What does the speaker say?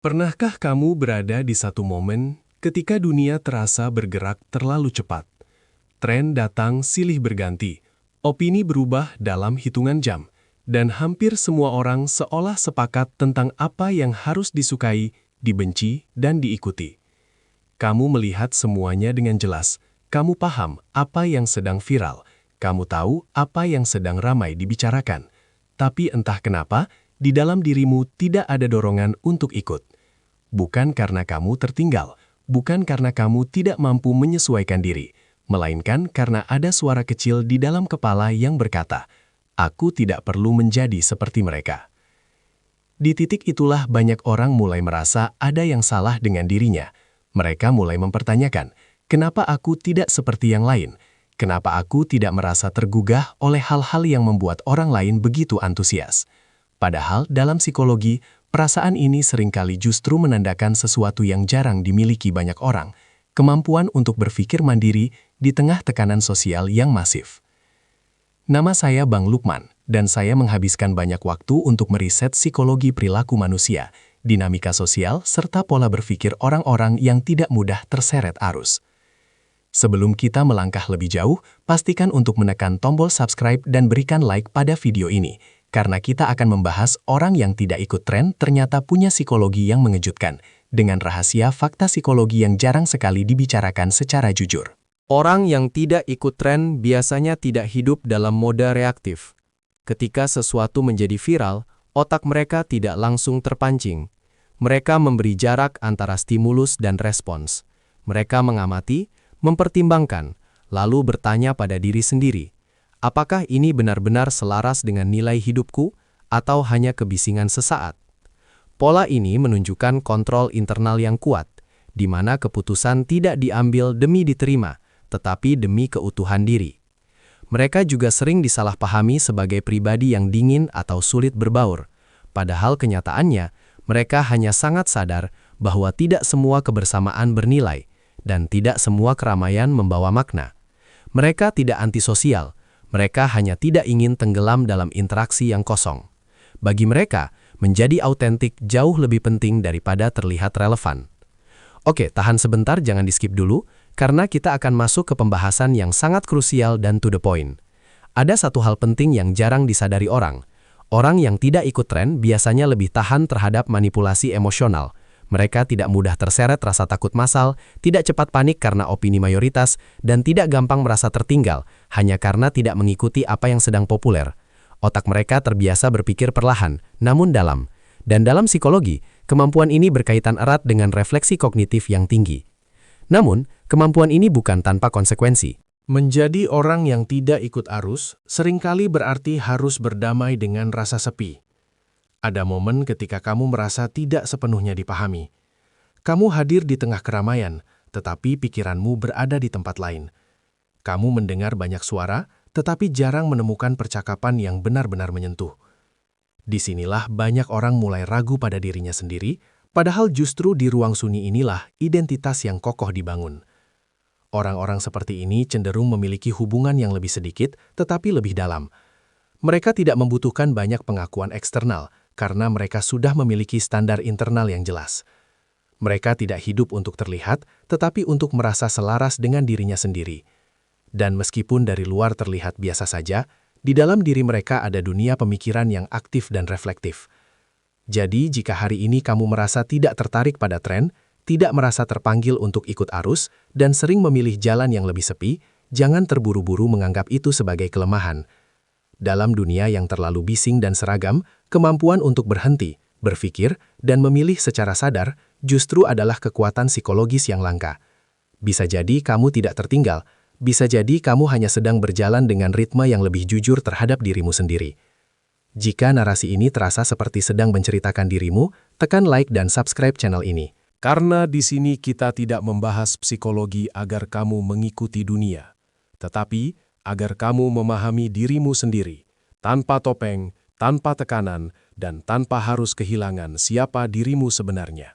Pernahkah kamu berada di satu momen ketika dunia terasa bergerak terlalu cepat? Tren datang silih berganti, opini berubah dalam hitungan jam, dan hampir semua orang seolah sepakat tentang apa yang harus disukai, dibenci, dan diikuti. Kamu melihat semuanya dengan jelas, kamu paham apa yang sedang viral, kamu tahu apa yang sedang ramai dibicarakan. Tapi entah kenapa, di dalam dirimu tidak ada dorongan untuk ikut. Bukan karena kamu tertinggal, bukan karena kamu tidak mampu menyesuaikan diri, melainkan karena ada suara kecil di dalam kepala yang berkata, "Aku tidak perlu menjadi seperti mereka." Di titik itulah banyak orang mulai merasa ada yang salah dengan dirinya. Mereka mulai mempertanyakan, kenapa aku tidak seperti yang lain? Kenapa aku tidak merasa tergugah oleh hal-hal yang membuat orang lain begitu antusias? Padahal dalam psikologi, perasaan ini seringkali justru menandakan sesuatu yang jarang dimiliki banyak orang, kemampuan untuk berpikir mandiri di tengah tekanan sosial yang masif. Nama saya Bang Lukman, dan saya menghabiskan banyak waktu untuk meriset psikologi perilaku manusia, dinamika sosial, serta pola berpikir orang-orang yang tidak mudah terseret arus. Sebelum kita melangkah lebih jauh, pastikan untuk menekan tombol subscribe dan berikan like pada video ini, karena kita akan membahas orang yang tidak ikut tren ternyata punya psikologi yang mengejutkan, dengan rahasia fakta psikologi yang jarang sekali dibicarakan secara jujur. Orang yang tidak ikut tren biasanya tidak hidup dalam mode reaktif. Ketika sesuatu menjadi viral, otak mereka tidak langsung terpancing. Mereka memberi jarak antara stimulus dan respons. Mereka mengamati, mempertimbangkan, lalu bertanya pada diri sendiri, apakah ini benar-benar selaras dengan nilai hidupku atau hanya kebisingan sesaat? Pola ini menunjukkan kontrol internal yang kuat, di mana keputusan tidak diambil demi diterima, tetapi demi keutuhan diri. Mereka juga sering disalahpahami sebagai pribadi yang dingin atau sulit berbaur, padahal kenyataannya mereka hanya sangat sadar bahwa tidak semua kebersamaan bernilai, dan tidak semua keramaian membawa makna. Mereka tidak antisosial, mereka hanya tidak ingin tenggelam dalam interaksi yang kosong. Bagi mereka, menjadi autentik jauh lebih penting daripada terlihat relevan. Oke, tahan sebentar, jangan di-skip dulu, karena kita akan masuk ke pembahasan yang sangat krusial dan to the point. Ada satu hal penting yang jarang disadari orang. Orang yang tidak ikut tren biasanya lebih tahan terhadap manipulasi emosional. Mereka tidak mudah terseret rasa takut massal, tidak cepat panik karena opini mayoritas, dan tidak gampang merasa tertinggal, hanya karena tidak mengikuti apa yang sedang populer. Otak mereka terbiasa berpikir perlahan, namun dalam. Dan dalam psikologi, kemampuan ini berkaitan erat dengan refleksi kognitif yang tinggi. Namun, kemampuan ini bukan tanpa konsekuensi. Menjadi orang yang tidak ikut arus seringkali berarti harus berdamai dengan rasa sepi. Ada momen ketika kamu merasa tidak sepenuhnya dipahami. Kamu hadir di tengah keramaian, tetapi pikiranmu berada di tempat lain. Kamu mendengar banyak suara, tetapi jarang menemukan percakapan yang benar-benar menyentuh. Disinilah banyak orang mulai ragu pada dirinya sendiri, padahal justru di ruang sunyi inilah identitas yang kokoh dibangun. Orang-orang seperti ini cenderung memiliki hubungan yang lebih sedikit, tetapi lebih dalam. Mereka tidak membutuhkan banyak pengakuan eksternal, karena mereka sudah memiliki standar internal yang jelas. Mereka tidak hidup untuk terlihat, tetapi untuk merasa selaras dengan dirinya sendiri. Dan meskipun dari luar terlihat biasa saja, di dalam diri mereka ada dunia pemikiran yang aktif dan reflektif. Jadi, jika hari ini kamu merasa tidak tertarik pada tren, tidak merasa terpanggil untuk ikut arus, dan sering memilih jalan yang lebih sepi, jangan terburu-buru menganggap itu sebagai kelemahan. Dalam dunia yang terlalu bising dan seragam, kemampuan untuk berhenti, berpikir, dan memilih secara sadar justru adalah kekuatan psikologis yang langka. Bisa jadi kamu tidak tertinggal, bisa jadi kamu hanya sedang berjalan dengan ritme yang lebih jujur terhadap dirimu sendiri. Jika narasi ini terasa seperti sedang menceritakan dirimu, tekan like dan subscribe channel ini. Karena di sini kita tidak membahas psikologi agar kamu mengikuti dunia, tetapi agar kamu memahami dirimu sendiri, tanpa topeng, tanpa tekanan, dan tanpa harus kehilangan siapa dirimu sebenarnya.